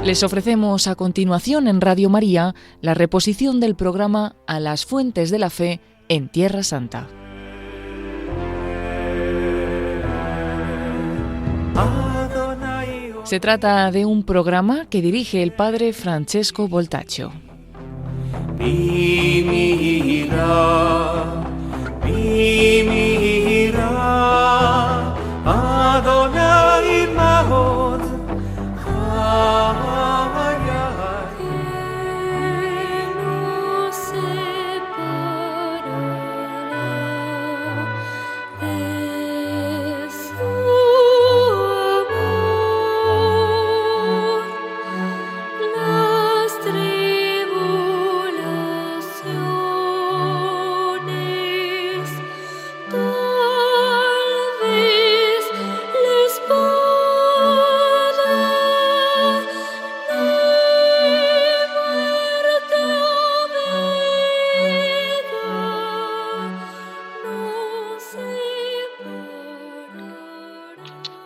Les ofrecemos a continuación en Radio María la reposición del programa A las Fuentes de la Fe en Tierra Santa. Se trata de un programa que dirige el padre Francesco Voltaccio.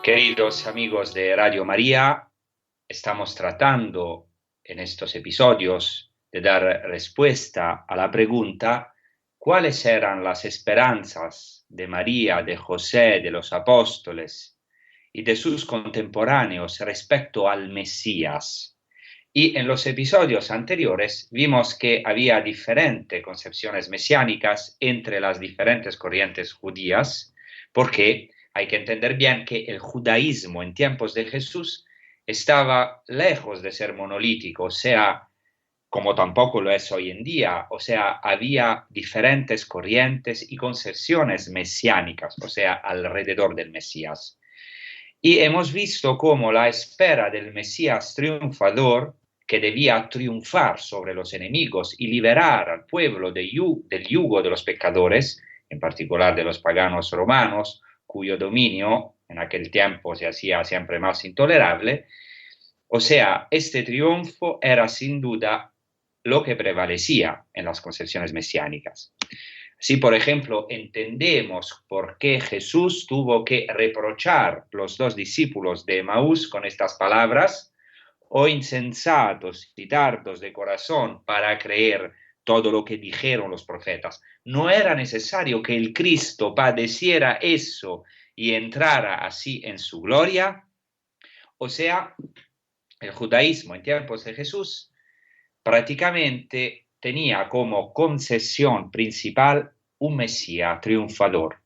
Queridos amigos de Radio María, estamos tratando en estos episodios de dar respuesta a la pregunta: ¿cuáles eran las esperanzas de María, de José, de los apóstoles y de sus contemporáneos respecto al Mesías? Y en los episodios anteriores vimos que había diferentes concepciones mesiánicas entre las diferentes corrientes judías, porque hay que entender bien que el judaísmo en tiempos de Jesús estaba lejos de ser monolítico, o sea, como tampoco lo es hoy en día, o sea, había diferentes corrientes y concepciones mesiánicas, o sea, alrededor del Mesías. Y hemos visto cómo la espera del Mesías triunfador, que debía triunfar sobre los enemigos y liberar al pueblo del yugo de los pecadores, en particular de los paganos romanos, cuyo dominio en aquel tiempo se hacía siempre más intolerable. O sea, este triunfo era sin duda lo que prevalecía en las concepciones mesiánicas. Si, por ejemplo, entendemos por qué Jesús tuvo que reprochar los dos discípulos de Emaús con estas palabras: «Oh insensatos y tardos de corazón para creer todo lo que dijeron los profetas». No era necesario que el Cristo padeciera eso y entrara así en su gloria. O sea, el judaísmo en tiempos de Jesús prácticamente tenía como concesión principal un Mesías triunfador.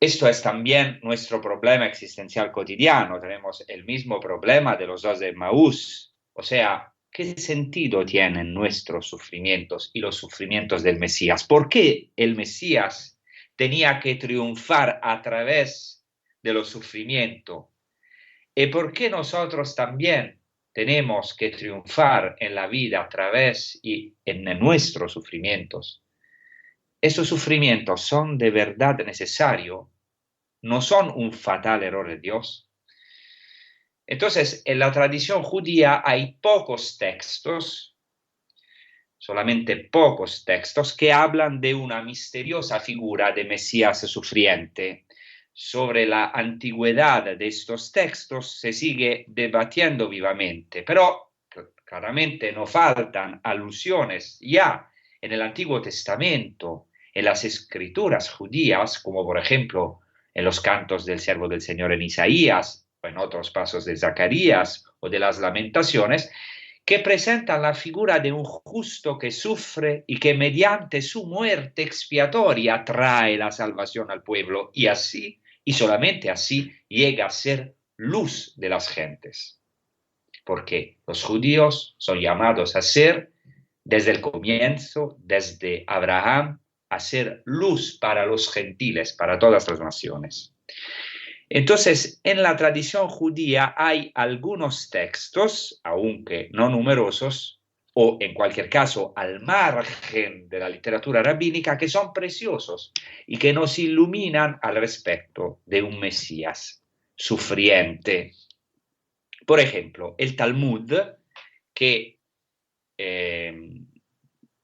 Esto es también nuestro problema existencial cotidiano. Tenemos el mismo problema de los dos de Emaús. O sea, ¿qué sentido tienen nuestros sufrimientos y los sufrimientos del Mesías? ¿Por qué el Mesías tenía que triunfar a través de los sufrimientos? ¿Y por qué nosotros también tenemos que triunfar en la vida a través y en nuestros sufrimientos? ¿Estos sufrimientos son de verdad necesarios? ¿No son un fatal error de Dios? Entonces, en la tradición judía hay pocos textos, solamente pocos textos, que hablan de una misteriosa figura de Mesías sufriente. Sobre la antigüedad de estos textos se sigue debatiendo vivamente, pero claramente no faltan alusiones ya en el Antiguo Testamento, en las escrituras judías, como por ejemplo en los cantos del siervo del Señor en Isaías, o en otros pasos de Zacarías o de las Lamentaciones, que presentan la figura de un justo que sufre y que mediante su muerte expiatoria trae la salvación al pueblo, y así, y solamente así, llega a ser luz de las gentes. Porque los judíos son llamados a ser, desde el comienzo, desde Abraham, a ser luz para los gentiles, para todas las naciones. Entonces, en la tradición judía hay algunos textos, aunque no numerosos, o en cualquier caso al margen de la literatura rabínica, que son preciosos y que nos iluminan al respecto de un Mesías sufriente. Por ejemplo, el Talmud, que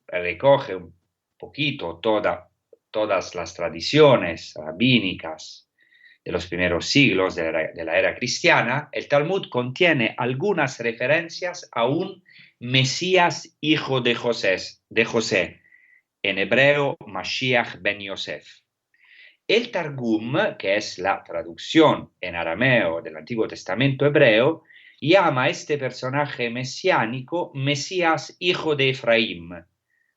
recoge un poquito todas las tradiciones rabínicas de los primeros siglos de la era cristiana, el Talmud contiene algunas referencias a un Mesías hijo de José, en hebreo Mashiach ben Yosef. El Targum, que es la traducción en arameo del Antiguo Testamento hebreo, llama a este personaje mesiánico Mesías hijo de Efraín,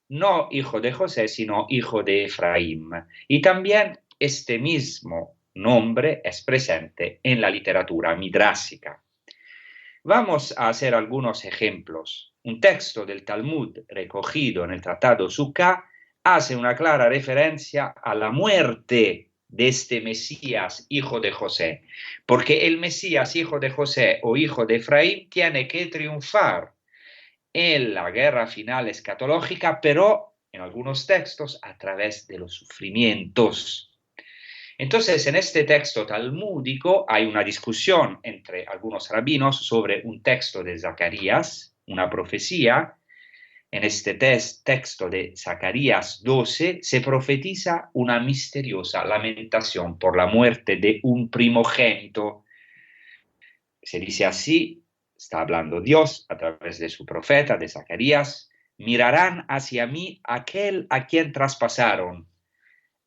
no hijo de José, sino hijo de Efraín. Y también este mismo nombre es presente en la literatura midrásica. Vamos a hacer algunos ejemplos. Un texto del Talmud recogido en el Tratado Sukkah hace una clara referencia a la muerte de este Mesías, hijo de José, porque el Mesías, hijo de José o hijo de Efraín, tiene que triunfar en la guerra final escatológica, pero en algunos textos a través de los sufrimientos. Entonces, en este texto talmúdico hay una discusión entre algunos rabinos sobre un texto de Zacarías, una profecía. En este texto de Zacarías 12 se profetiza una misteriosa lamentación por la muerte de un primogénito. Se dice así, está hablando Dios a través de su profeta, de Zacarías: mirarán hacia mí aquel a quien traspasaron,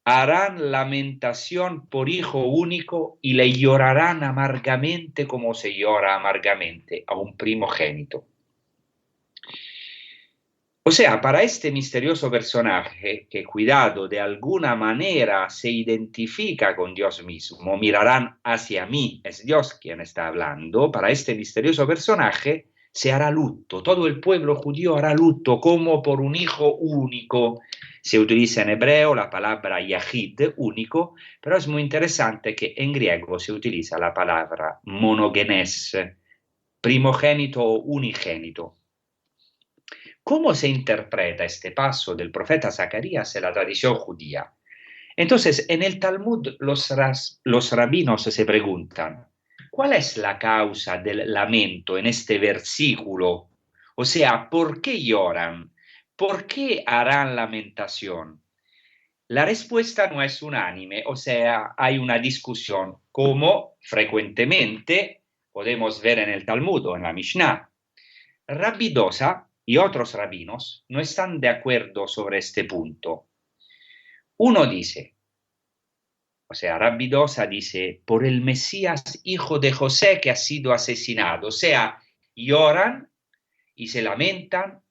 harán lamentación por hijo único y le llorarán amargamente como se llora amargamente a un primogénito. O sea, para este misterioso personaje, que cuidado de alguna manera se identifica con Dios mismo, mirarán hacia mí, es Dios quien está hablando, para este misterioso personaje se hará luto, todo el pueblo judío hará luto como por un hijo único. Se utiliza en hebreo la palabra yahid, único, pero es muy interesante que en griego se utiliza la palabra monogenes, primogénito o unigénito. ¿Cómo se interpreta este paso del profeta Zacarías en la tradición judía? Entonces, en el Talmud los rabinos se preguntan: ¿cuál es la causa del lamento en este versículo? O sea, ¿por qué lloran? ¿Por qué harán lamentación? La respuesta no es unánime, o sea, hay una discusión, como frecuentemente podemos ver en el Talmud o en la Mishnah. Rabbi Dosa y otros rabinos no están de acuerdo sobre este punto. Uno dice, o sea, Rabbi Dosa dice, por el Mesías hijo de José que ha sido asesinado. O sea, lloran y se lamentan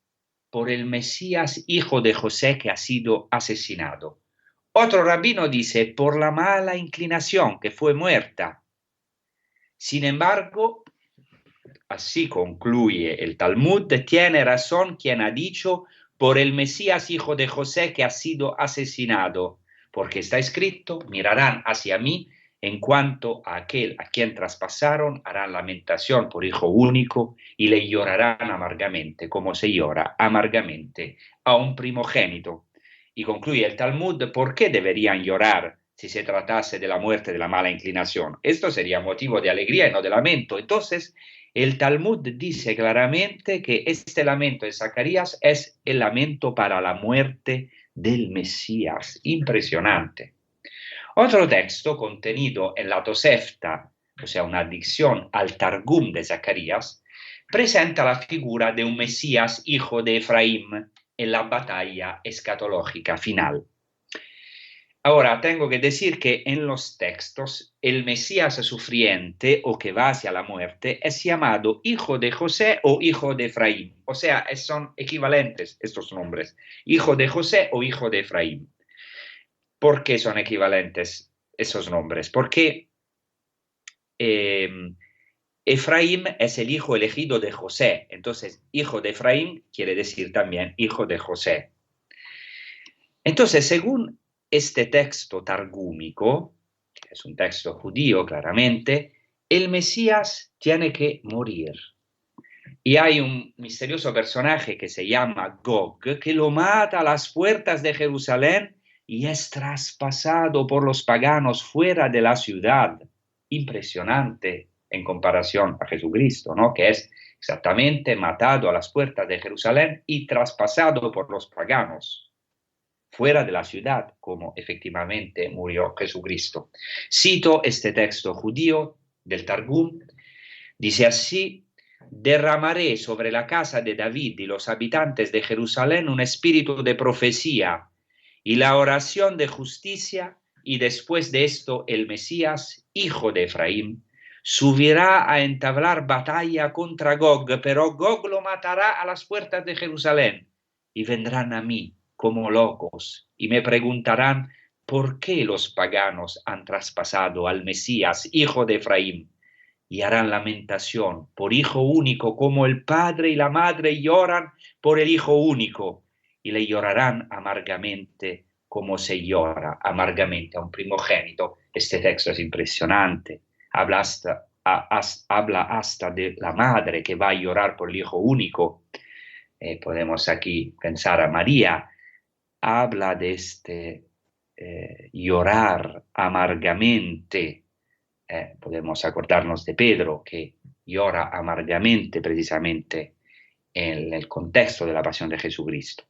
por el Mesías hijo de José que ha sido asesinado. Otro rabino dice, por la mala inclinación, que fue muerta. Sin embargo, así concluye el Talmud, tiene razón quien ha dicho por el Mesías hijo de José que ha sido asesinado, porque está escrito, mirarán hacia mí, en cuanto a aquel a quien traspasaron, harán lamentación por hijo único y le llorarán amargamente, como se llora amargamente a un primogénito. Y concluye el Talmud, ¿por qué deberían llorar si se tratase de la muerte de la mala inclinación? Esto sería motivo de alegría y no de lamento. Entonces, el Talmud dice claramente que este lamento de Zacarías es el lamento para la muerte del Mesías. Impresionante. Otro texto contenido en la Tosefta, o sea, una adición al Targum de Zacarías, presenta la figura de un Mesías hijo de Efraín en la batalla escatológica final. Ahora, tengo que decir que en los textos el Mesías sufriente o que va hacia la muerte es llamado hijo de José o hijo de Efraín. O sea, son equivalentes estos nombres, hijo de José o hijo de Efraín. ¿Por qué son equivalentes esos nombres? Porque Efraín es el hijo elegido de José. Entonces, hijo de Efraín quiere decir también hijo de José. Entonces, según este texto targúmico, que es un texto judío claramente, el Mesías tiene que morir. Y hay un misterioso personaje que se llama Gog, que lo mata a las puertas de Jerusalén y es traspasado por los paganos fuera de la ciudad. Impresionante en comparación a Jesucristo, ¿no? Que es exactamente matado a las puertas de Jerusalén y traspasado por los paganos. fuera de la ciudad, como efectivamente murió Jesucristo. Cito este texto judío del Targum, dice así: derramaré sobre la casa de David y los habitantes de Jerusalén un espíritu de profecía y la oración de justicia, y después de esto el Mesías, hijo de Efraín, subirá a entablar batalla contra Gog, pero Gog lo matará a las puertas de Jerusalén, y vendrán a mí como locos, y me preguntarán por qué los paganos han traspasado al Mesías, hijo de Efraín, y harán lamentación por hijo único, como el padre y la madre lloran por el hijo único, y le llorarán amargamente como se llora amargamente a un primogénito. Este texto es impresionante. Habla hasta de la madre que va a llorar por el hijo único. Podemos aquí pensar a María. Habla de este llorar amargamente. Podemos acordarnos de Pedro, que llora amargamente precisamente en el contexto de la pasión de Jesucristo.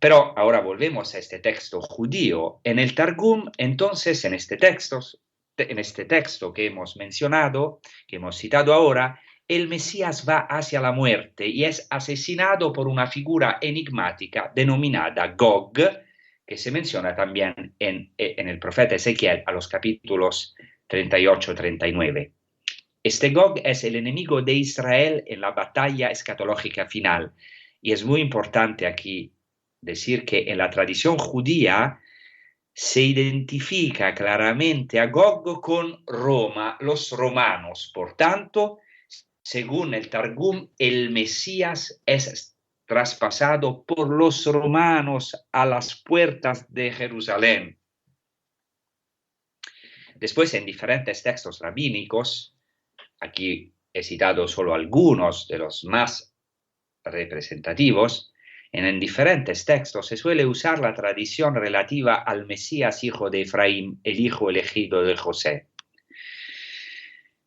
Pero ahora volvemos a este texto judío. En el Targum, entonces, en este texto que hemos mencionado, que hemos citado ahora, el Mesías va hacia la muerte y es asesinado por una figura enigmática denominada Gog, que se menciona también en el profeta Ezequiel a los capítulos 38-39. Este Gog es el enemigo de Israel en la batalla escatológica final. Y es muy importante aquí decir que en la tradición judía se identifica claramente a Gog con Roma, los romanos. Por tanto, según el Targum, el Mesías es traspasado por los romanos a las puertas de Jerusalén. Después, en diferentes textos rabínicos, aquí he citado solo algunos de los más representativos, en diferentes textos se suele usar la tradición relativa al Mesías hijo de Efraín, el hijo elegido de José.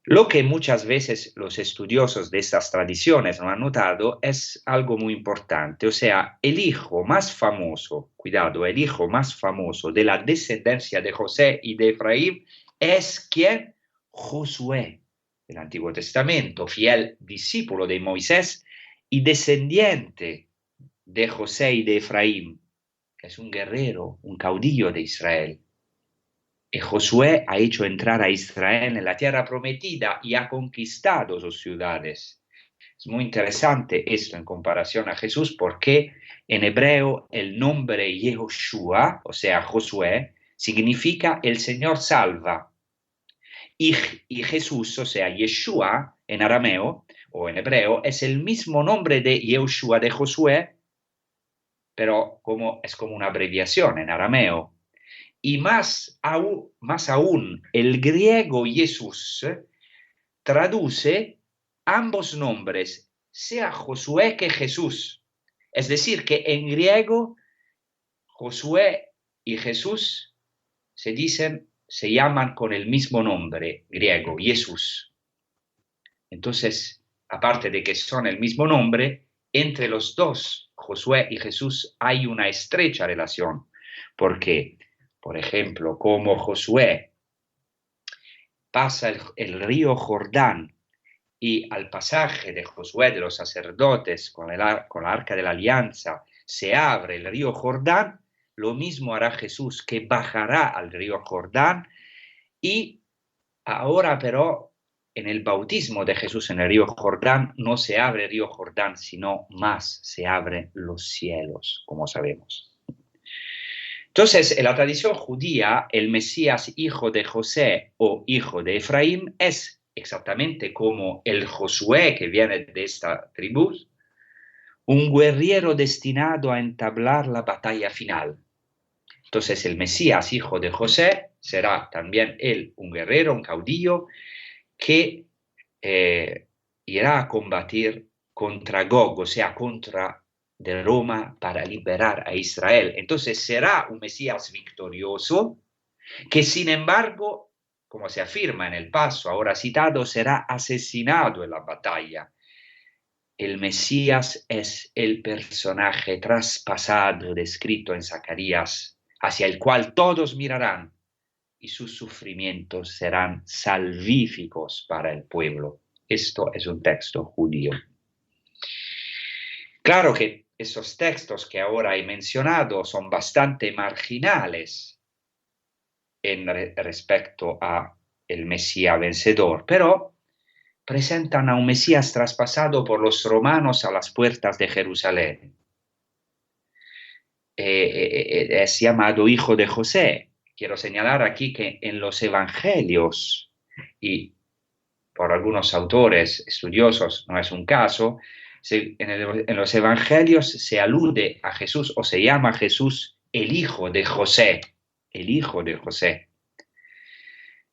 Lo que muchas veces los estudiosos de estas tradiciones no han notado es algo muy importante, o sea, el hijo más famoso, cuidado, el hijo más famoso de la descendencia de José y de Efraín es ¿quién? Josué, del Antiguo Testamento, fiel discípulo de Moisés y descendiente de José y de Efraín, que es un guerrero, un caudillo de Israel. Y Josué ha hecho entrar a Israel en la tierra prometida y ha conquistado sus ciudades. Es muy interesante esto en comparación a Jesús, porque en hebreo el nombre Yehoshua, o sea, Josué, significa el Señor salva. Y Jesús, o sea, Yeshua, en arameo o en hebreo, es el mismo nombre de Yehoshua de Josué, pero es como una abreviación en arameo. Y más aún, el griego Jesús traduce ambos nombres, sea Josué que Jesús. Es decir, que en griego Josué y Jesús se llaman con el mismo nombre griego, Jesús. Entonces, aparte de que son el mismo nombre, entre los dos, Josué y Jesús, hay una estrecha relación, porque por ejemplo, como Josué pasa el río Jordán y al pasaje de Josué de los sacerdotes con la arca de la alianza se abre el río Jordán, lo mismo hará Jesús, que bajará al río Jordán, y ahora pero en el bautismo de Jesús en el río Jordán no se abre el río Jordán, sino más se abren los cielos, como sabemos. Entonces, en la tradición judía, el Mesías hijo de José o hijo de Efraín es exactamente como el Josué que viene de esta tribu, un guerrero destinado a entablar la batalla final. Entonces, el Mesías hijo de José será también él un guerrero, un caudillo, que irá a combatir contra Gog, o sea, contra de Roma, para liberar a Israel. Entonces será un Mesías victorioso que, sin embargo, como se afirma en el paso ahora citado, será asesinado en la batalla. el Mesías es el personaje traspasado descrito en Zacarías, hacia el cual todos mirarán y sus sufrimientos serán salvíficos para el pueblo. Esto es un texto judío. Claro que esos textos que ahora he mencionado son bastante marginales respecto a el Mesías vencedor, pero presentan a un Mesías traspasado por los romanos a las puertas de Jerusalén. Es llamado hijo de José. Quiero señalar aquí que en los evangelios, y por algunos autores estudiosos no es un caso, en los evangelios se alude a Jesús o se llama a Jesús el hijo de José, el hijo de José.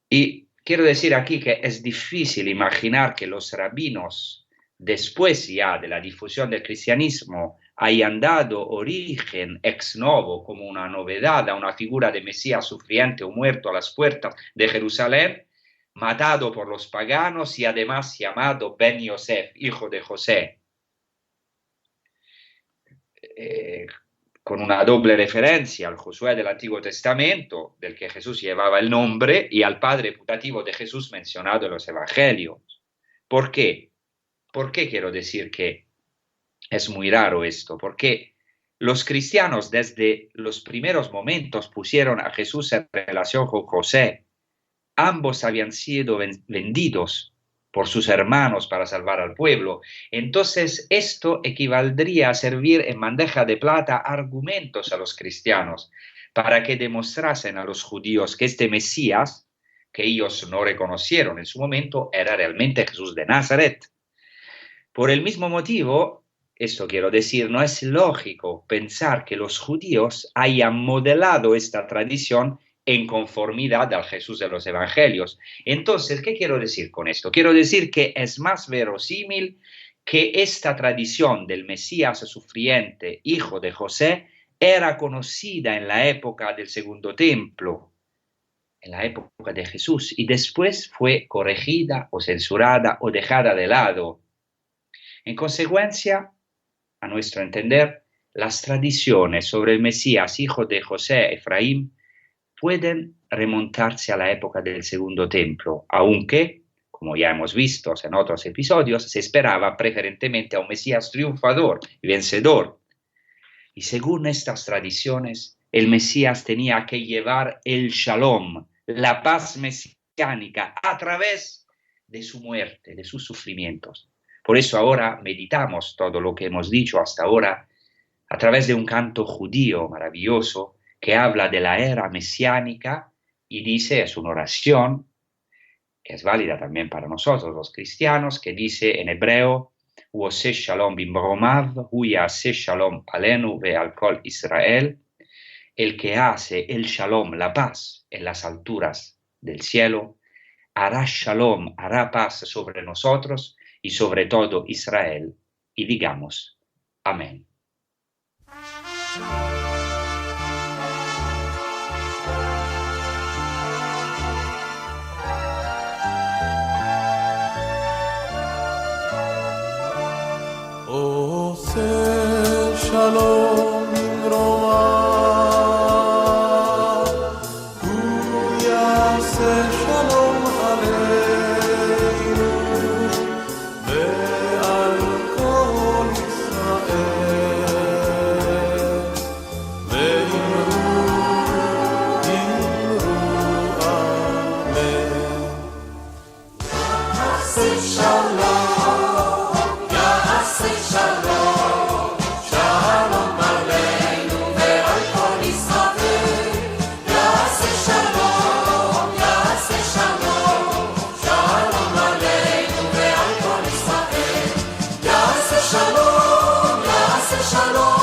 Y quiero decir aquí que es difícil imaginar que los rabinos, después ya de la difusión del cristianismo, hayan dado origen ex novo, como una novedad, a una figura de Mesías sufriente o muerto a las puertas de Jerusalén, matado por los paganos y además llamado Ben Yosef, hijo de José, con una doble referencia al Josué del Antiguo Testamento, del que Jesús llevaba el nombre, y al padre putativo de Jesús mencionado en los evangelios. ¿Por qué? ¿Por qué quiero decir que es muy raro esto? Porque los cristianos desde los primeros momentos pusieron a Jesús en relación con José. Ambos habían sido vendidos por sus hermanos para salvar al pueblo. Entonces esto equivaldría a servir en bandeja de plata argumentos a los cristianos para que demostrasen a los judíos que este Mesías, que ellos no reconocieron en su momento, era realmente Jesús de Nazaret. Por el mismo motivo, esto quiero decir, no es lógico pensar que los judíos hayan modelado esta tradición en conformidad al Jesús de los evangelios. Entonces, ¿qué quiero decir con esto? Quiero decir que es más verosímil que esta tradición del Mesías sufriente, hijo de José, era conocida en la época del Segundo Templo, en la época de Jesús, y después fue corregida o censurada o dejada de lado. En consecuencia, a nuestro entender, las tradiciones sobre el Mesías, hijo de José, Efraín, pueden remontarse a la época del Segundo Templo, aunque, como ya hemos visto en otros episodios, se esperaba preferentemente a un Mesías triunfador y vencedor. Y según estas tradiciones, el Mesías tenía que llevar el Shalom, la paz mesiánica, a través de su muerte, de sus sufrimientos. Por eso ahora meditamos todo lo que hemos dicho hasta ahora a través de un canto judío maravilloso que habla de la era mesiánica y dice, es una oración, que es válida también para nosotros los cristianos, que dice en hebreo, Uose Shalom Bimromav, Huyase Shalom Alenu Ve'al Kol Israel, el que hace el Shalom, la paz, en las alturas del cielo, hará Shalom, hará paz sobre nosotros y sobre todo Israel, y digamos, amén. Shalom Roma, Huyase Shalom Aleinu, Ve'al Kol Israel, Ve'imru Amen. Ya'aseh Shalom, Ya'aseh Shalom.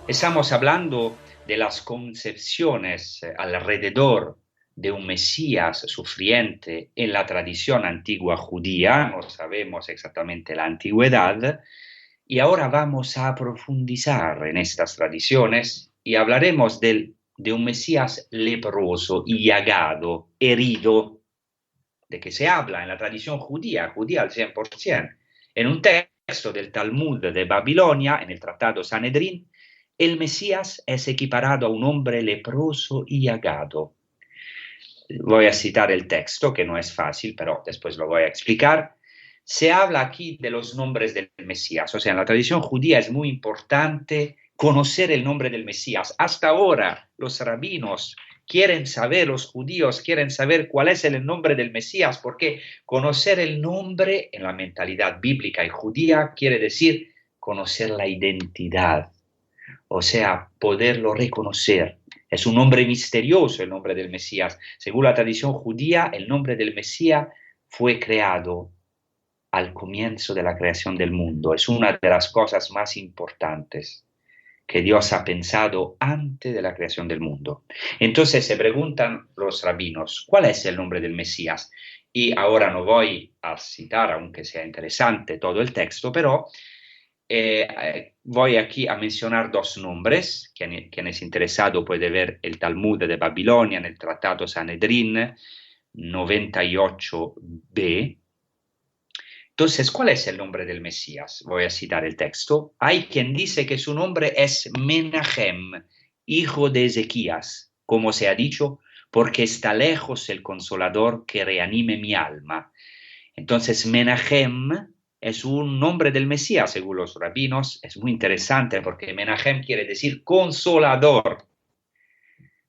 Estamos hablando de las concepciones alrededor de un Mesías sufriente en la tradición antigua judía, no sabemos exactamente la antigüedad, y ahora vamos a profundizar en estas tradiciones y hablaremos de un Mesías leproso y llagado, herido, de que se habla en la tradición judía al 100%, en un texto del Talmud de Babilonia, en el Tratado Sanedrín. El Mesías es equiparado a un hombre leproso y llagado. Voy a citar el texto, que no es fácil, pero después lo voy a explicar. Se habla aquí de los nombres del Mesías. O sea, en la tradición judía es muy importante conocer el nombre del Mesías. Hasta ahora los rabinos quieren saber, los judíos quieren saber cuál es el nombre del Mesías, porque conocer el nombre en la mentalidad bíblica y judía quiere decir conocer la identidad. O sea, poderlo reconocer. Es un nombre misterioso el nombre del Mesías. Según la tradición judía, el nombre del Mesías fue creado al comienzo de la creación del mundo. Es una de las cosas más importantes que Dios ha pensado antes de la creación del mundo. Entonces se preguntan los rabinos, ¿cuál es el nombre del Mesías? Y ahora no voy a citar, aunque sea interesante, todo el texto, pero voy aquí a mencionar dos nombres. Quien es interesado puede ver el Talmud de Babilonia en el Tratado Sanedrín 98b. Entonces, ¿cuál es el nombre del Mesías? Voy a citar el texto. Hay quien dice que su nombre es Menahem, hijo de Ezequías, como se ha dicho, porque está lejos el consolador que reanime mi alma. Entonces, Menahem es un nombre del Mesías, según los rabinos. Es muy interesante porque Menahem quiere decir consolador.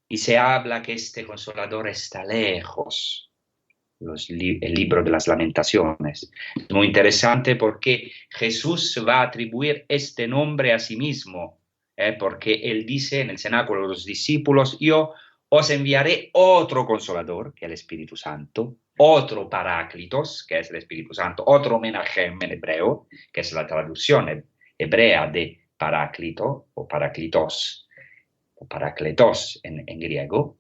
Y se habla que este consolador está lejos. El libro de las Lamentaciones. Es muy interesante porque Jesús va a atribuir este nombre a sí mismo, porque él dice en el cenáculo de los discípulos: yo os enviaré otro consolador, que es el Espíritu Santo, otro Paráclitos, que es el Espíritu Santo, otro Menahem en hebreo, que es la traducción hebrea de Paráclito o Paráclitos o Parácletos en griego.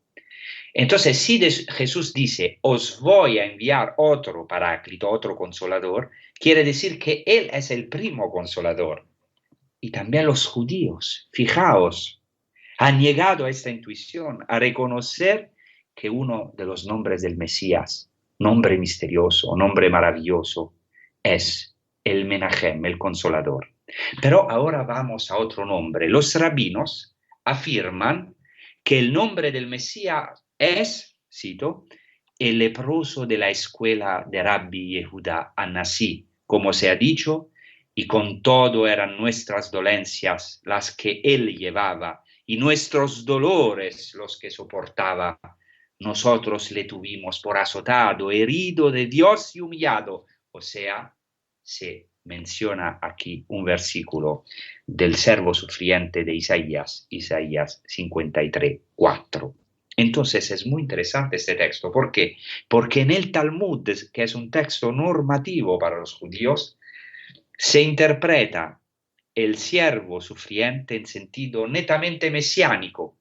Entonces, si Jesús dice, os voy a enviar otro Paráclito, otro consolador, quiere decir que Él es el primo consolador. Y también los judíos, fijaos, han llegado a esta intuición, a reconocer que uno de los nombres del Mesías, nombre misterioso, nombre maravilloso, es el Menahem, el consolador. Pero ahora vamos a otro nombre. Los rabinos afirman que el nombre del Mesías es, cito, el leproso de la escuela de Rabbi Yehuda Anasí, como se ha dicho, y con todo eran nuestras dolencias las que él llevaba, y nuestros dolores los que soportaba. Nosotros le tuvimos por azotado, herido de Dios y humillado. O sea, se menciona aquí un versículo del servo sufriente de Isaías 53, 4. Entonces es muy interesante este texto. ¿Por qué? Porque en el Talmud, que es un texto normativo para los judíos, se interpreta el siervo sufriente en sentido netamente mesiánico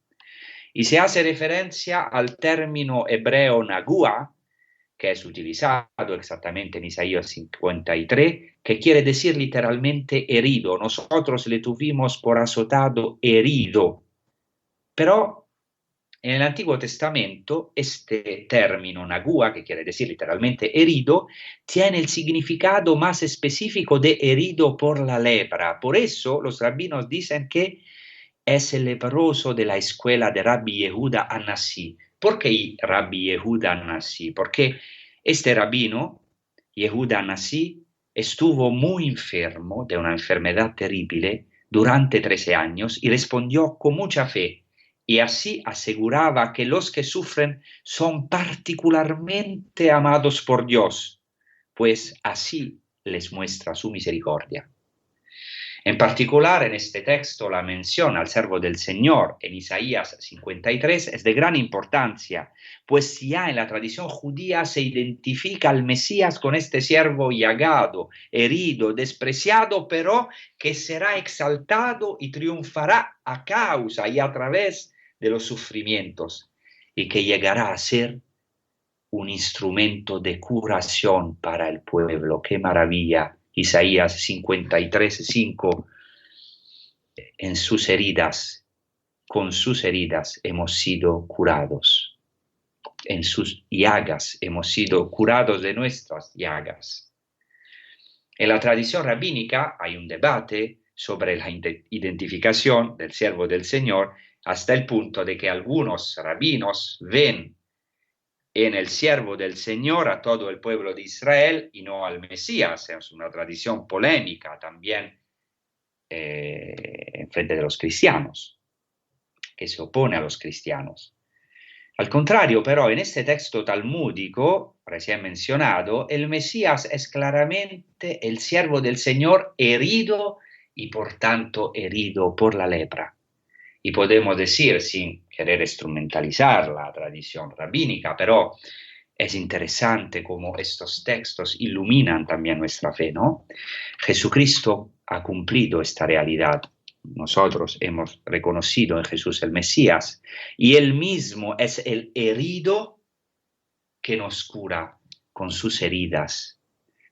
y se hace referencia al término hebreo nagua, que es utilizado exactamente en Isaías 53, que quiere decir literalmente herido. Nosotros le tuvimos por azotado, herido. Pero en el Antiguo Testamento, este término nagua, que quiere decir literalmente herido, tiene el significado más específico de herido por la lepra. Por eso los rabinos dicen que es el leproso de la escuela de Rabbi Yehuda Anasí. ¿Por qué Rabbi Yehuda Anasí? Porque este rabino, Yehuda Anasí, estuvo muy enfermo de una enfermedad terrible durante 13 años y respondió con mucha fe. Y así aseguraba que los que sufren son particularmente amados por Dios, pues así les muestra su misericordia. En particular, en este texto, la mención al siervo del Señor en Isaías 53 es de gran importancia, pues ya en la tradición judía se identifica al Mesías con este siervo llagado, herido, despreciado, pero que será exaltado y triunfará a causa y a través de los sufrimientos, y que llegará a ser un instrumento de curación para el pueblo. ¡Qué maravilla! Isaías 53:5, en sus heridas, con sus heridas hemos sido curados. En sus llagas hemos sido curados de nuestras llagas. En la tradición rabínica hay un debate sobre la identificación del siervo del Señor, hasta el punto de que algunos rabinos ven en el siervo del Señor a todo el pueblo de Israel y no al Mesías. Es una tradición polémica también en frente de los cristianos, que se opone a los cristianos. Al contrario, pero, en este texto talmúdico recién mencionado, el Mesías es claramente el siervo del Señor herido y por tanto herido por la lepra. Y podemos decir, sin querer instrumentalizar la tradición rabínica, pero es interesante cómo estos textos iluminan también nuestra fe, ¿no? Jesucristo ha cumplido esta realidad. Nosotros hemos reconocido en Jesús el Mesías y Él mismo es el herido que nos cura con sus heridas.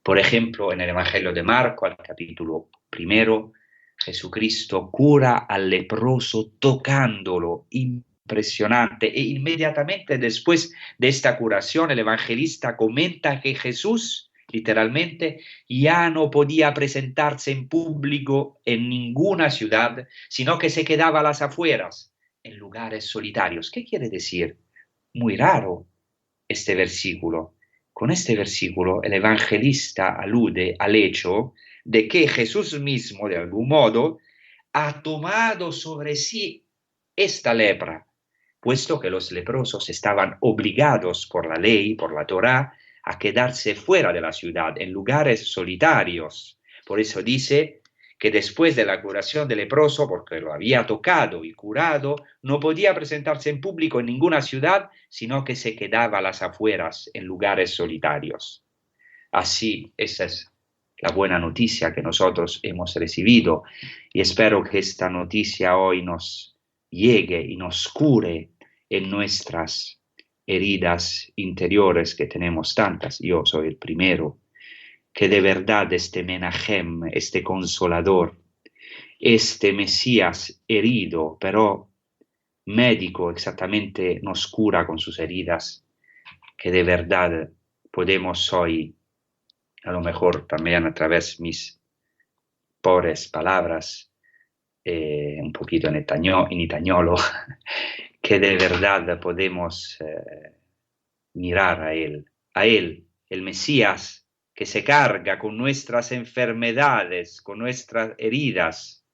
Por ejemplo, en el Evangelio de Marco, al capítulo 1, Jesucristo cura al leproso tocándolo, impresionante. E inmediatamente después de esta curación, el evangelista comenta que Jesús, literalmente, ya no podía presentarse en público en ninguna ciudad, sino que se quedaba a las afueras, en lugares solitarios. ¿Qué quiere decir? Muy raro este versículo. Con este versículo, el evangelista alude al hecho de que Jesús mismo, de algún modo, ha tomado sobre sí esta lepra, puesto que los leprosos estaban obligados por la ley, por la Torá, a quedarse fuera de la ciudad, en lugares solitarios. Por eso dice que después de la curación del leproso, porque lo había tocado y curado, no podía presentarse en público en ninguna ciudad, sino que se quedaba a las afueras, en lugares solitarios. Así, esa es la buena noticia que nosotros hemos recibido, y espero que esta noticia hoy nos llegue y nos cure en nuestras heridas interiores, que tenemos tantas. Yo soy el primero, que de verdad este Menahem, este Consolador, este Mesías herido, pero médico exactamente, nos cura con sus heridas, que de verdad podemos hoy, a lo mejor también a través de mis pobres palabras, un poquito en itañolo, que de verdad podemos mirar a Él, el Mesías, que se carga con nuestras enfermedades, con nuestras heridas,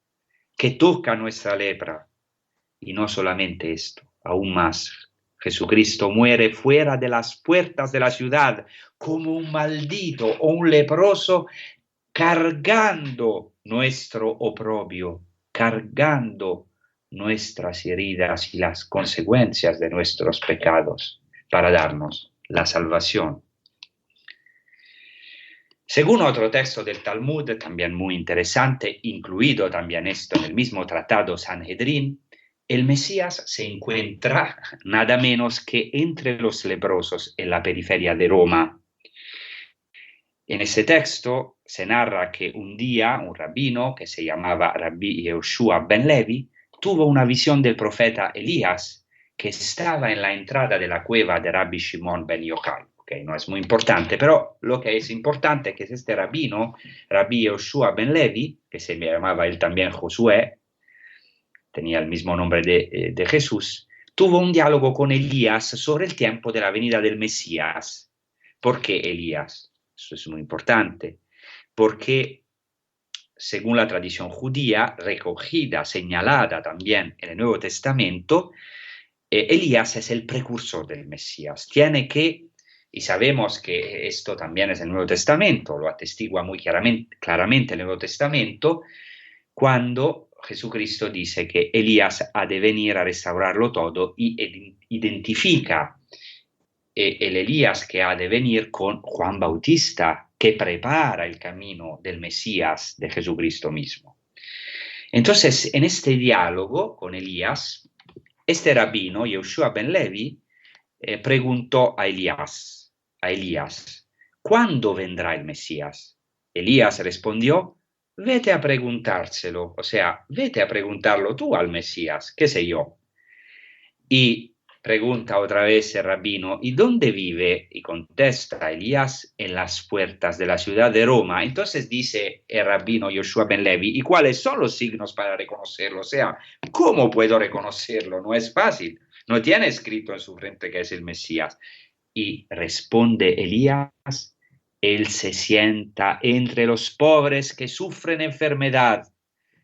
que toca nuestra lepra. Y no solamente esto, aún más, Jesucristo muere fuera de las puertas de la ciudad como un maldito o un leproso, cargando nuestro oprobio, cargando nuestras heridas y las consecuencias de nuestros pecados para darnos la salvación. Según otro texto del Talmud, también muy interesante, incluido también esto en el mismo tratado Sanhedrin, el Mesías se encuentra nada menos que entre los leprosos en la periferia de Roma. En ese texto se narra que un día un rabino que se llamaba Rabbi Yehoshua ben Levi tuvo una visión del profeta Elías que estaba en la entrada de la cueva de Rabbi Shimon ben Yochai. Okay, no es muy importante, pero lo que es importante es que este rabino, Rabbi Yehoshua ben Levi, que se llamaba él también Josué, tenía el mismo nombre de Jesús, tuvo un diálogo con Elías sobre el tiempo de la venida del Mesías. ¿Por qué Elías? Eso es muy importante, porque según la tradición judía, recogida, señalada también en el Nuevo Testamento, Elías es el precursor del Mesías. Tiene que, y sabemos que esto también es el Nuevo Testamento, lo atestigua muy claramente el Nuevo Testamento, cuando Jesucristo dice que Elías ha de venir a restaurarlo todo y identifica el Elías que ha de venir con Juan Bautista, que prepara el camino del Mesías, de Jesucristo mismo. Entonces, en este diálogo con Elías, este rabino, Yehoshua ben Levi, preguntó a Elías, ¿cuándo vendrá el Mesías? Elías respondió, vete a preguntárselo, o sea, vete a preguntarlo tú al Mesías, qué sé yo. Y pregunta otra vez el rabino, ¿y dónde vive? Y contesta Elías, en las puertas de la ciudad de Roma. Entonces dice el rabino Yehoshua ben Levi, ¿y cuáles son los signos para reconocerlo? O sea, ¿cómo puedo reconocerlo? No es fácil. No tiene escrito en su frente que es el Mesías. Y responde Elías, él se sienta entre los pobres que sufren enfermedad,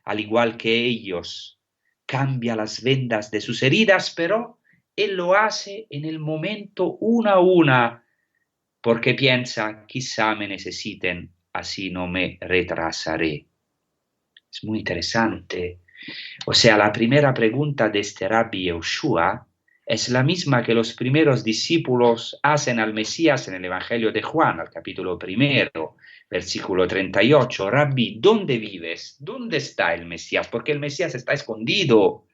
al igual que ellos. Cambia las vendas de sus heridas, pero él lo hace en el momento una a una, porque piensa, quizá me necesiten, así no me retrasaré. Es muy interesante. O sea, la primera pregunta de este rabbi Yehoshua es la misma que los primeros discípulos hacen al Mesías en el Evangelio de Juan, al capítulo 1, versículo 38. Rabbi, ¿dónde vives? ¿Dónde está el Mesías? Porque el Mesías está escondido.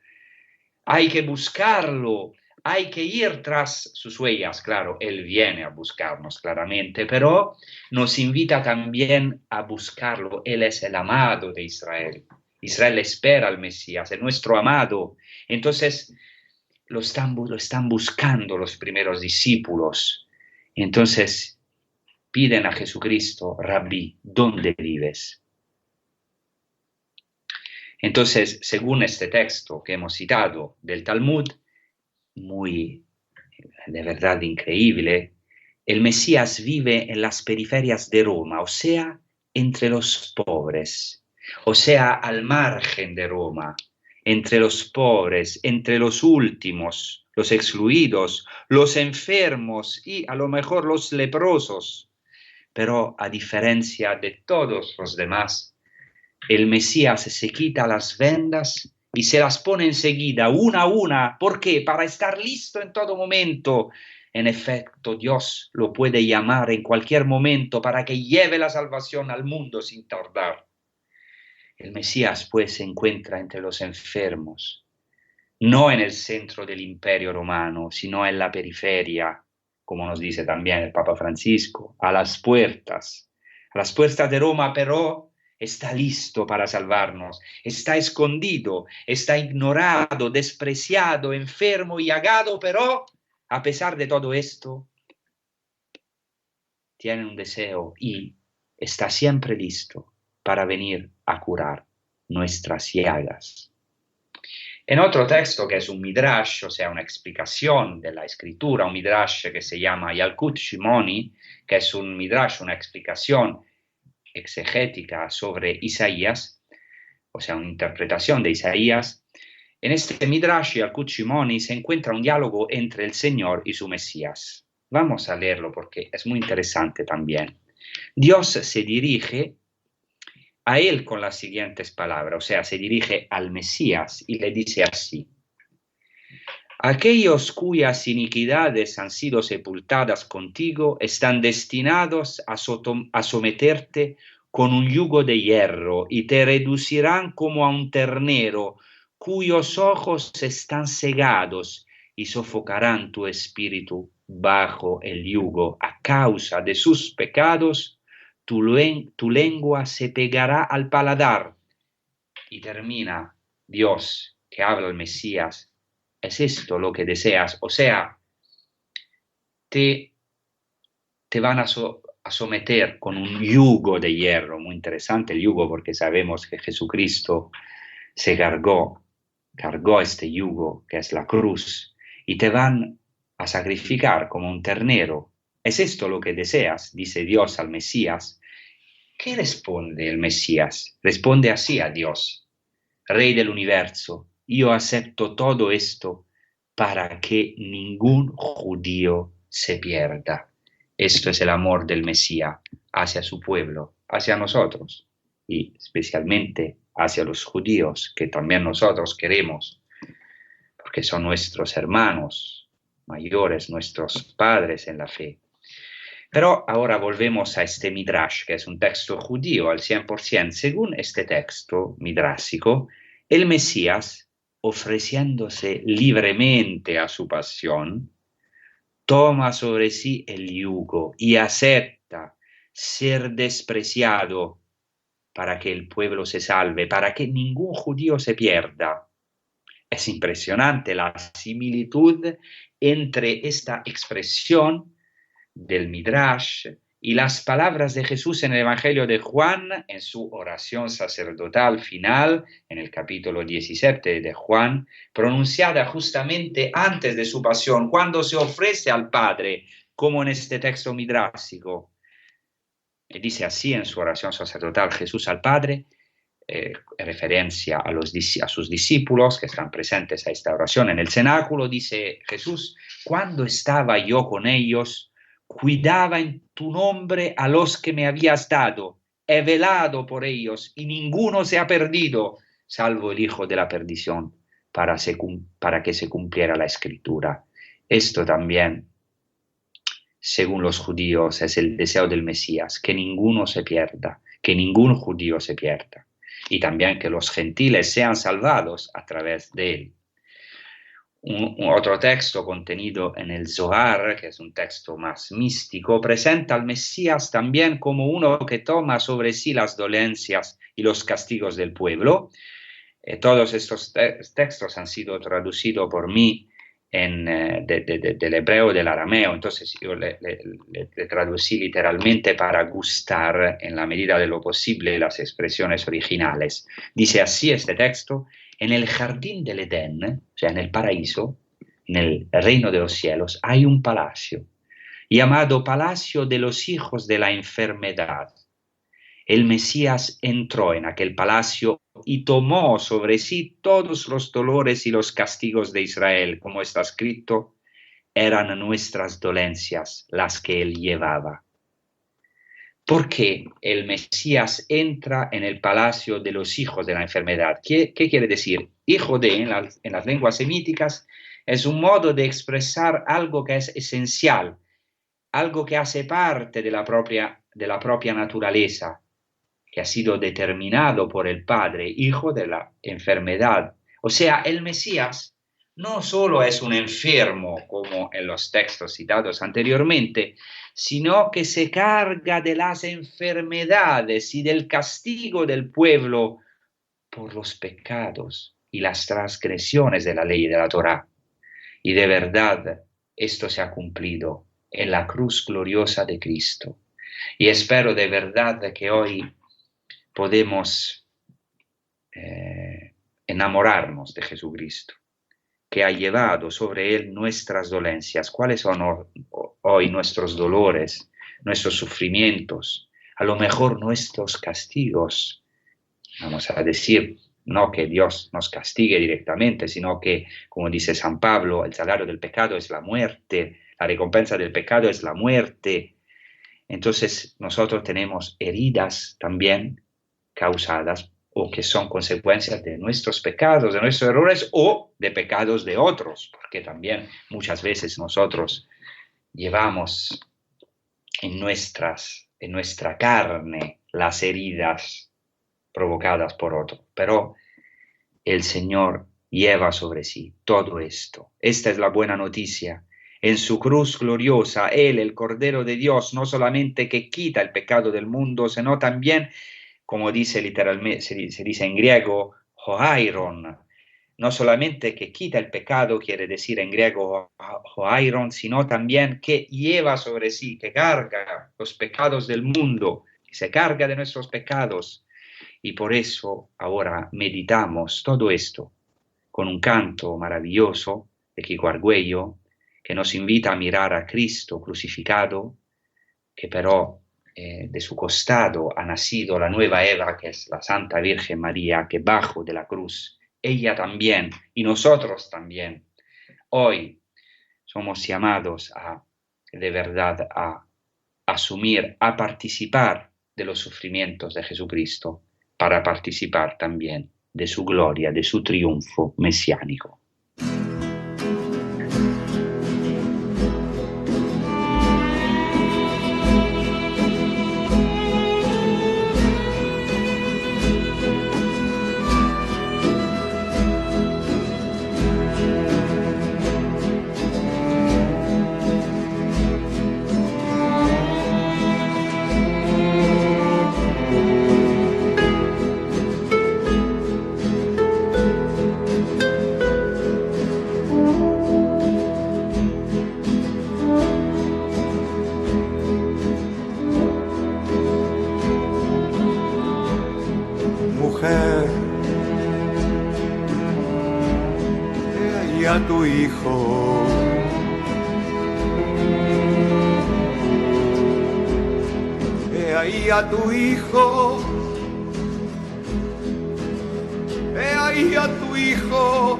Hay que buscarlo. Hay que ir tras sus huellas. Claro, Él viene a buscarnos claramente, pero nos invita también a buscarlo. Él es el amado de Israel. Israel espera al Mesías, es nuestro amado. Entonces, lo están buscando los primeros discípulos. Entonces, piden a Jesucristo, Rabí, ¿dónde vives? Entonces, según este texto que hemos citado del Talmud, muy, de verdad, increíble, el Mesías vive en las periferias de Roma, o sea, entre los pobres, o sea, al margen de Roma, entre los pobres, entre los últimos, los excluidos, los enfermos y a lo mejor los leprosos. Pero a diferencia de todos los demás, el Mesías se quita las vendas y se las pone enseguida, una a una. ¿Por qué? Para estar listo en todo momento. En efecto, Dios lo puede llamar en cualquier momento para que lleve la salvación al mundo sin tardar. El Mesías, pues, se encuentra entre los enfermos, no en el centro del Imperio Romano, sino en la periferia, como nos dice también el Papa Francisco, a las puertas de Roma, pero está listo para salvarnos, está escondido, está ignorado, despreciado, enfermo y agado, pero a pesar de todo esto, tiene un deseo y está siempre listo para venir a curar nuestras llagas. En otro texto, que es un midrash, o sea, una explicación de la escritura, un midrash que se llama Yalkut Shimoni, que es un midrash, una explicación exegética sobre Isaías, o sea, una interpretación de Isaías. En este midrash Yalkut Shimoni se encuentra un diálogo entre el Señor y su Mesías. Vamos a leerlo porque es muy interesante también. Dios se dirige a él con las siguientes palabras, o sea, se dirige al Mesías y le dice así: aquellos cuyas iniquidades han sido sepultadas contigo están destinados a someterte con un yugo de hierro y te reducirán como a un ternero cuyos ojos están cegados y sofocarán tu espíritu bajo el yugo. A causa de sus pecados, tu lengua se pegará al paladar. Y termina Dios, que habla al Mesías: ¿es esto lo que deseas? O sea, te van a someter con un yugo de hierro. Muy interesante el yugo, porque sabemos que Jesucristo se cargó este yugo, que es la cruz, y te van a sacrificar como un ternero. ¿Es esto lo que deseas?, dice Dios al Mesías. ¿Qué responde el Mesías? Responde así a Dios: Rey del universo, yo acepto todo esto para que ningún judío se pierda. Esto es el amor del Mesías hacia su pueblo, hacia nosotros y especialmente hacia los judíos, que también nosotros queremos, porque son nuestros hermanos mayores, nuestros padres en la fe. Pero ahora volvemos a este Midrash, que es un texto judío al 100%. Según este texto midrásico, el Mesías, ofreciéndose libremente a su pasión, toma sobre sí el yugo y acepta ser despreciado para que el pueblo se salve, para que ningún judío se pierda. Es impresionante la similitud entre esta expresión del Midrash y las palabras de Jesús en el Evangelio de Juan, en su oración sacerdotal final, en el capítulo 17 de Juan, pronunciada justamente antes de su pasión, cuando se ofrece al Padre, como en este texto midrásico. Y dice así en su oración sacerdotal Jesús al Padre, referencia a sus discípulos que están presentes a esta oración en el cenáculo, dice Jesús: cuando estaba yo con ellos, cuidaba en tu nombre a los que me habías dado, he velado por ellos y ninguno se ha perdido, salvo el hijo de la perdición, para que se cumpliera la escritura. Esto también, según los judíos, es el deseo del Mesías, que ninguno se pierda, que ningún judío se pierda, y también que los gentiles sean salvados a través de él. Otro texto contenido en el Zohar, que es un texto más místico, presenta al Mesías también como uno que toma sobre sí las dolencias y los castigos del pueblo. Todos estos textos han sido traducidos por mí del hebreo y del arameo, entonces yo le traducí literalmente para gustar en la medida de lo posible las expresiones originales. Dice así este texto: en el jardín del Edén, o sea, en el paraíso, en el reino de los cielos, hay un palacio llamado Palacio de los Hijos de la Enfermedad. El Mesías entró en aquel palacio y tomó sobre sí todos los dolores y los castigos de Israel, como está escrito: eran nuestras dolencias las que él llevaba. ¿Por qué el Mesías entra en el palacio de los hijos de la enfermedad? ¿Qué quiere decir? Hijo de, en las lenguas semíticas, es un modo de expresar algo que es esencial, algo que hace parte de la propia naturaleza, que ha sido determinado por el Padre, hijo de la enfermedad. O sea, el Mesías no solo es un enfermo, como en los textos citados anteriormente, sino que se carga de las enfermedades y del castigo del pueblo por los pecados y las transgresiones de la ley de la Torá. Y de verdad, esto se ha cumplido en la cruz gloriosa de Cristo. Y espero de verdad que hoy podemos enamorarnos de Jesucristo, que ha llevado sobre él nuestras dolencias. ¿Cuáles son hoy nuestros dolores, nuestros sufrimientos? A lo mejor nuestros castigos. Vamos a decir, no que Dios nos castigue directamente, sino que, como dice San Pablo, el salario del pecado es la muerte, la recompensa del pecado es la muerte. Entonces nosotros tenemos heridas también causadas o que son consecuencias de nuestros pecados, de nuestros errores o de pecados de otros, porque también muchas veces nosotros llevamos en nuestra carne las heridas provocadas por otro, pero el Señor lleva sobre sí todo esto. Esta es la buena noticia. En su cruz gloriosa, Él, el Cordero de Dios, no solamente que quita el pecado del mundo, sino también, como dice literalmente, se dice en griego, hoairon, no solamente que quita el pecado, quiere decir en griego hoairon, sino también que lleva sobre sí, que carga los pecados del mundo, que se carga de nuestros pecados. Y por eso ahora meditamos todo esto con un canto maravilloso de Kiko Argüello, que nos invita a mirar a Cristo crucificado, que pero de su costado ha nacido la nueva Eva, que es la Santa Virgen María, que bajo de la cruz, ella también, y nosotros también, hoy somos llamados de verdad a asumir, a participar de los sufrimientos de Jesucristo, para participar también de su gloria, de su triunfo mesiánico. Mujer, he ahí a tu hijo. He ahí a tu hijo. He ahí a tu hijo.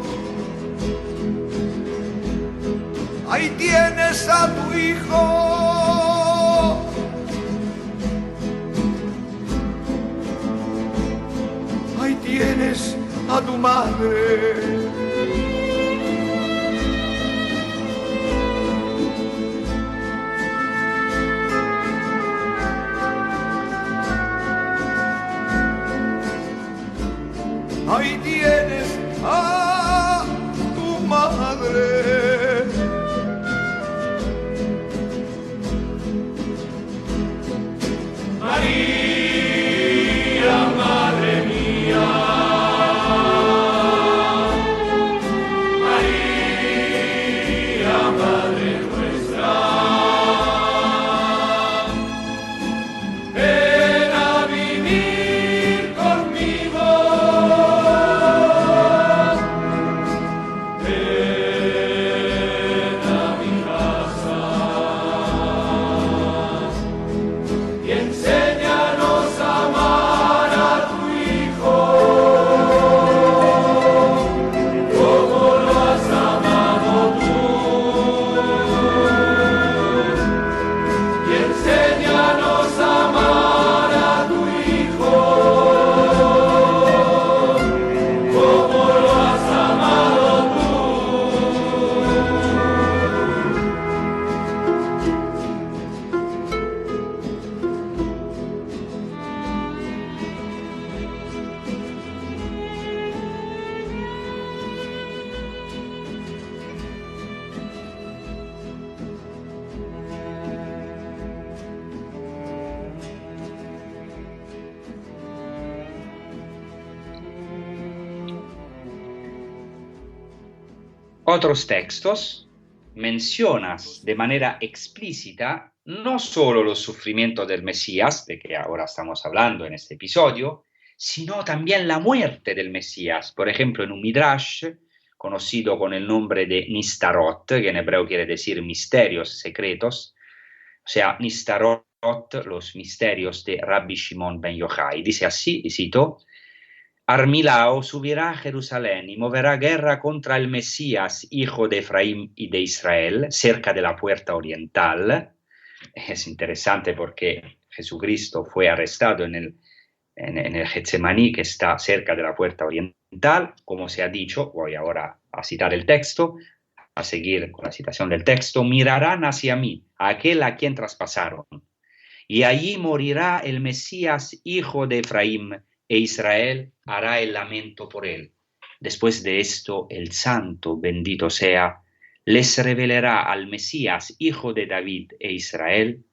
Ahí tienes a tu hijo. Ahí tienes a tu madre. Ahí tienes a tu madre. María, madre mía. María, madre nuestra. Ven a vivir conmigo. Ven a mi casa y enséñanos a amar a tu hijo como lo has amado tú. Y enséñanos a amar a tu hijo como lo has amado tú. Otros textos mencionas de manera explícita no solo los sufrimientos del Mesías, de que ahora estamos hablando en este episodio, sino también la muerte del Mesías. Por ejemplo, en un Midrash conocido con el nombre de Nistarot, que en hebreo quiere decir misterios secretos, o sea, Nistarot, los misterios de Rabbi Shimon ben Yochai. Dice así, y cito: Armilao subirá a Jerusalén y moverá guerra contra el Mesías, hijo de Efraín y de Israel, cerca de la puerta oriental. Es interesante porque Jesucristo fue arrestado en el Getsemaní, que está cerca de la puerta oriental, como se ha dicho. Voy ahora a citar el texto, a seguir con la citación del texto: mirarán hacia mí, a aquel a quien traspasaron, y allí morirá el Mesías, hijo de Efraín, e Israel hará el lamento por él. Después de esto, el Santo, bendito sea, les revelará al Mesías, hijo de David e Israel,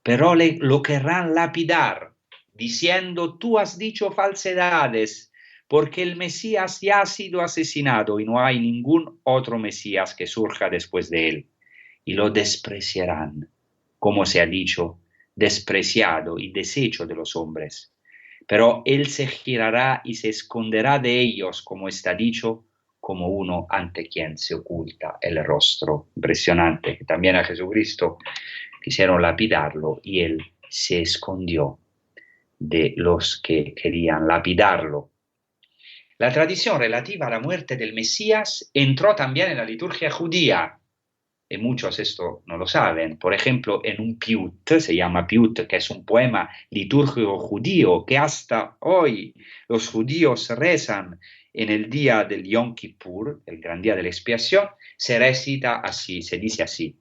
pero lo querrán lapidar, diciendo: tú has dicho falsedades, porque el Mesías ya ha sido asesinado y no hay ningún otro Mesías que surja después de él. Y lo despreciarán, como se ha dicho, despreciado y deshecho de los hombres. Pero él se girará y se esconderá de ellos, como está dicho, como uno ante quien se oculta el rostro. Impresionante, que también a Jesucristo quisieron lapidarlo y él se escondió de los que querían lapidarlo. La tradición relativa a la muerte del Mesías entró también en la liturgia judía. y muchos esto no lo saben. Por ejemplo, en un piut, se llama piut, que es un poema litúrgico judío, que hasta hoy los judíos rezan en el día del Yom Kippur, el gran día de la expiación, se recita así, se dice así: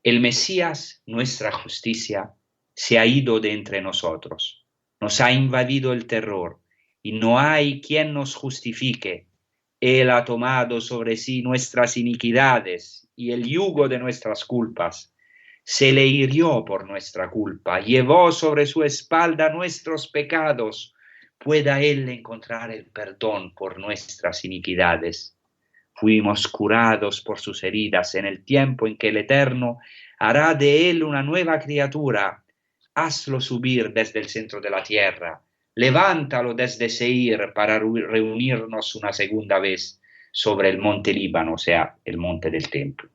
el Mesías, nuestra justicia, se ha ido de entre nosotros, nos ha invadido el terror, y no hay quien nos justifique. Él ha tomado sobre sí nuestras iniquidades y el yugo de nuestras culpas. Se le hirió por nuestra culpa, llevó sobre su espalda nuestros pecados. Pueda Él encontrar el perdón por nuestras iniquidades. Fuimos curados por sus heridas en el tiempo en que el Eterno hará de Él una nueva criatura. Hazlo subir desde el centro de la tierra. Levántalo desde Seir para reunirnos una segunda vez sobre el monte Líbano, o sea, el monte del templo.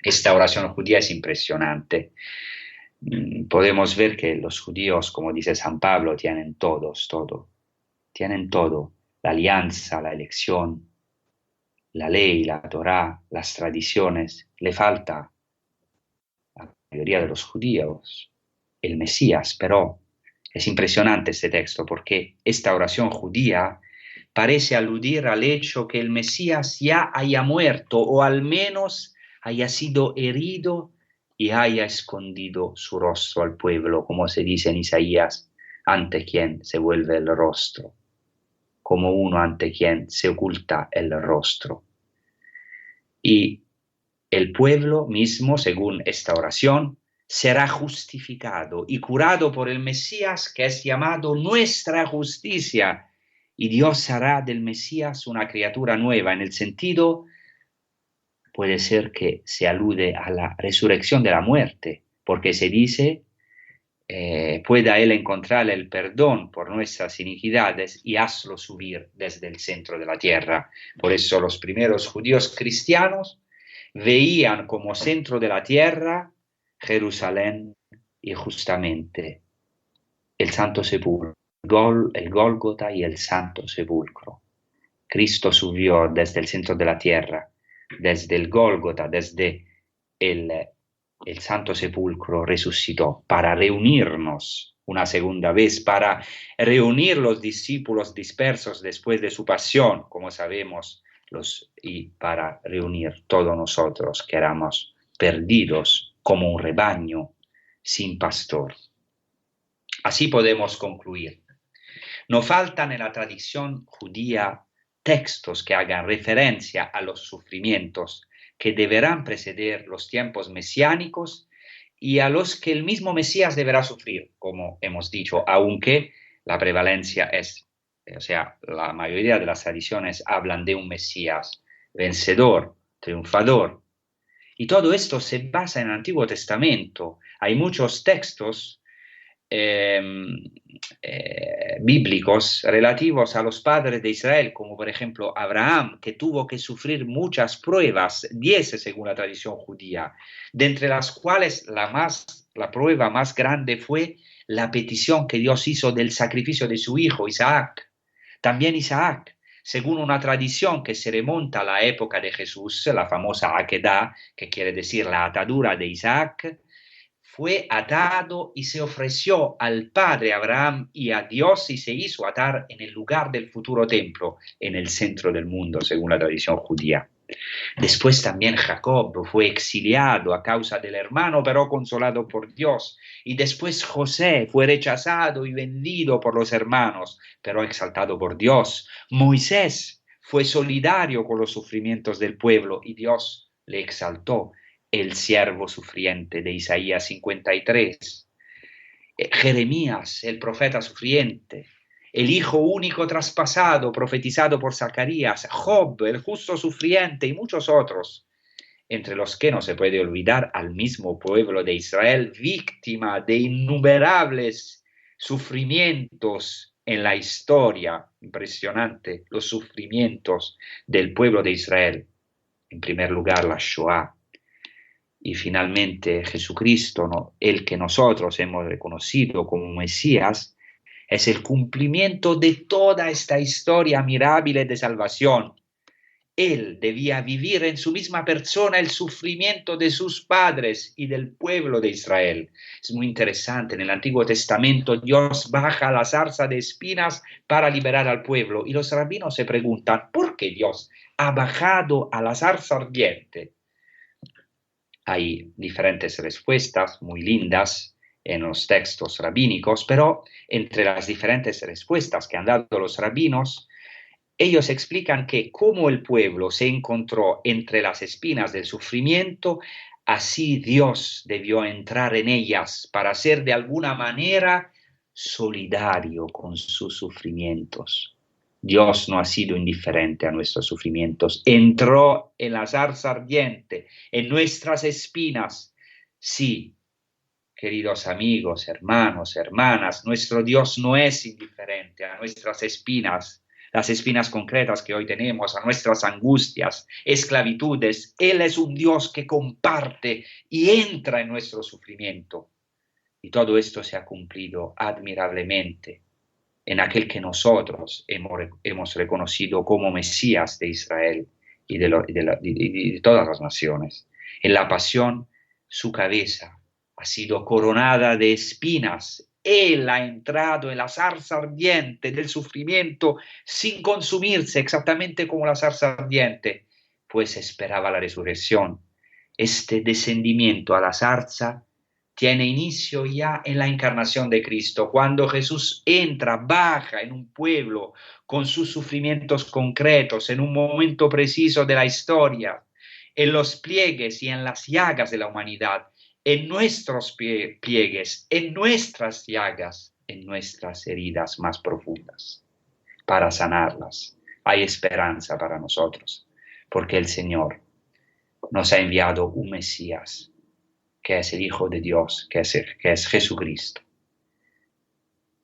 Esta oración judía es impresionante. Podemos ver que los judíos, como dice San Pablo, tienen todo. Tienen todo: la alianza, la elección, la ley, la Torá, las tradiciones. Le falta a la mayoría de los judíos el Mesías, pero es impresionante este texto porque esta oración judía parece aludir al hecho que el Mesías ya haya muerto o al menos haya sido herido y haya escondido su rostro al pueblo, como se dice en Isaías, ante quien se vuelve el rostro, como uno ante quien se oculta el rostro. Y el pueblo mismo, según esta oración, será justificado y curado por el Mesías, que es llamado nuestra justicia, y Dios hará del Mesías una criatura nueva, en el sentido, puede ser que se alude a la resurrección de la muerte, porque se dice, pueda Él encontrar el perdón por nuestras iniquidades y hazlo subir desde el centro de la tierra. Por eso los primeros judíos cristianos veían como centro de la tierra Jerusalén y justamente el Santo Sepulcro, el Gólgota y el Santo Sepulcro. Cristo subió desde el centro de la tierra, desde el Gólgota, desde el Santo Sepulcro resucitó para reunirnos una segunda vez, para reunir los discípulos dispersos después de su pasión, como sabemos, y para reunir todos nosotros que éramos perdidos como un rebaño sin pastor. Así podemos concluir. No faltan en la tradición judía textos que hagan referencia a los sufrimientos que deberán preceder los tiempos mesiánicos y a los que el mismo Mesías deberá sufrir, como hemos dicho, aunque la prevalencia es, o sea, la mayoría de las tradiciones hablan de un Mesías vencedor, triunfador. Y todo esto se basa en el Antiguo Testamento. Hay muchos textos bíblicos relativos a los padres de Israel, como por ejemplo Abraham, que tuvo que sufrir muchas pruebas, 10 según la tradición judía, de entre las cuales la prueba más grande fue la petición que Dios hizo del sacrificio de su hijo Isaac. También Isaac, según una tradición que se remonta a la época de Jesús, la famosa Akedah, que quiere decir la atadura de Isaac, fue atado y se ofreció al padre Abraham y a Dios y se hizo atar en el lugar del futuro templo, en el centro del mundo, según la tradición judía. Después también Jacob fue exiliado a causa del hermano, pero consolado por Dios. Y después José fue rechazado y vendido por los hermanos, pero exaltado por Dios. Moisés fue solidario con los sufrimientos del pueblo y Dios le exaltó. El siervo sufriente de Isaías 53. Jeremías, el profeta sufriente. El hijo único traspasado, profetizado por Zacarías. Job, el justo sufriente, y muchos otros, entre los que no se puede olvidar al mismo pueblo de Israel, víctima de innumerables sufrimientos en la historia. Impresionante, los sufrimientos del pueblo de Israel. En primer lugar, la Shoah. Y finalmente Jesucristo, ¿no? El que nosotros hemos reconocido como Mesías, es el cumplimiento de toda esta historia mirable de salvación. Él debía vivir en su misma persona el sufrimiento de sus padres y del pueblo de Israel. Es muy interesante, en el Antiguo Testamento Dios baja a la zarza de espinas para liberar al pueblo y los rabinos se preguntan, ¿por qué Dios ha bajado a la zarza ardiente? Hay diferentes respuestas muy lindas en los textos rabínicos, pero entre las diferentes respuestas que han dado los rabinos, ellos explican que como el pueblo se encontró entre las espinas del sufrimiento, así Dios debió entrar en ellas para ser de alguna manera solidario con sus sufrimientos. Dios no ha sido indiferente a nuestros sufrimientos. Entró en la zarza ardiente, en nuestras espinas. Sí, queridos amigos, hermanos, hermanas, nuestro Dios no es indiferente a nuestras espinas, las espinas concretas que hoy tenemos, a nuestras angustias, esclavitudes. Él es un Dios que comparte y entra en nuestro sufrimiento. Y todo esto se ha cumplido admirablemente en aquel que nosotros hemos reconocido como Mesías de Israel y de todas las naciones. En la pasión, su cabeza ha sido coronada de espinas. Él ha entrado en la zarza ardiente del sufrimiento sin consumirse, exactamente como la zarza ardiente, pues esperaba la resurrección. Este descendimiento a la zarza tiene inicio ya en la encarnación de Cristo, cuando Jesús entra, baja en un pueblo con sus sufrimientos concretos, en un momento preciso de la historia, en los pliegues y en las llagas de la humanidad, en nuestros pliegues, en nuestras llagas, en nuestras heridas más profundas, para sanarlas. Hay esperanza para nosotros, porque el Señor nos ha enviado un Mesías, que es el Hijo de Dios, que es Jesucristo.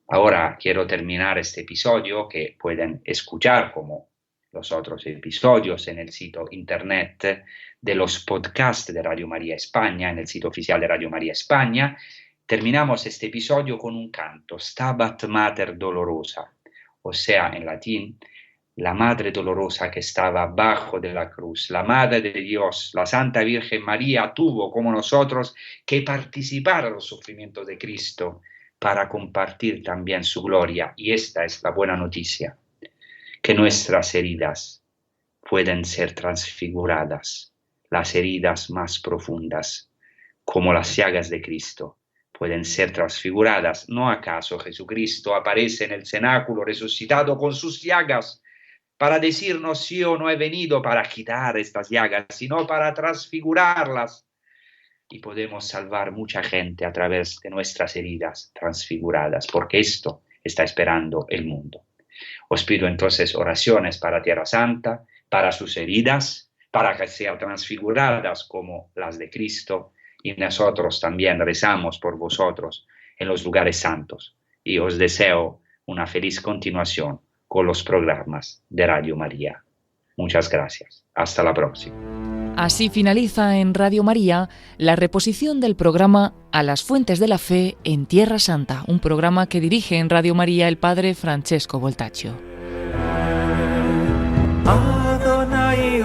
Ahora quiero terminar este episodio, que pueden escuchar como los otros episodios en el sitio internet de los podcasts de Radio María España, en el sitio oficial de Radio María España. Terminamos este episodio con un canto, Stabat Mater Dolorosa, o sea, en latín, la Madre Dolorosa que estaba bajo de la cruz, la Madre de Dios, la Santa Virgen María, tuvo, como nosotros, que participar a los sufrimientos de Cristo para compartir también su gloria. Y esta es la buena noticia, que nuestras heridas pueden ser transfiguradas, las heridas más profundas, como las llagas de Cristo, pueden ser transfiguradas. ¿No acaso Jesucristo aparece en el cenáculo resucitado con sus llagas para decirnos: yo no he venido para quitar estas llagas, sino para transfigurarlas? Y podemos salvar mucha gente a través de nuestras heridas transfiguradas, porque esto está esperando el mundo. Os pido entonces oraciones para Tierra Santa, para sus heridas, para que sean transfiguradas como las de Cristo, y nosotros también rezamos por vosotros en los lugares santos. Y os deseo una feliz continuación con los programas de Radio María. Muchas gracias. Hasta la próxima. Así finaliza en Radio María la reposición del programa A las Fuentes de la Fe en Tierra Santa, un programa que dirige en Radio María el padre Francesco Voltaccio. Adonai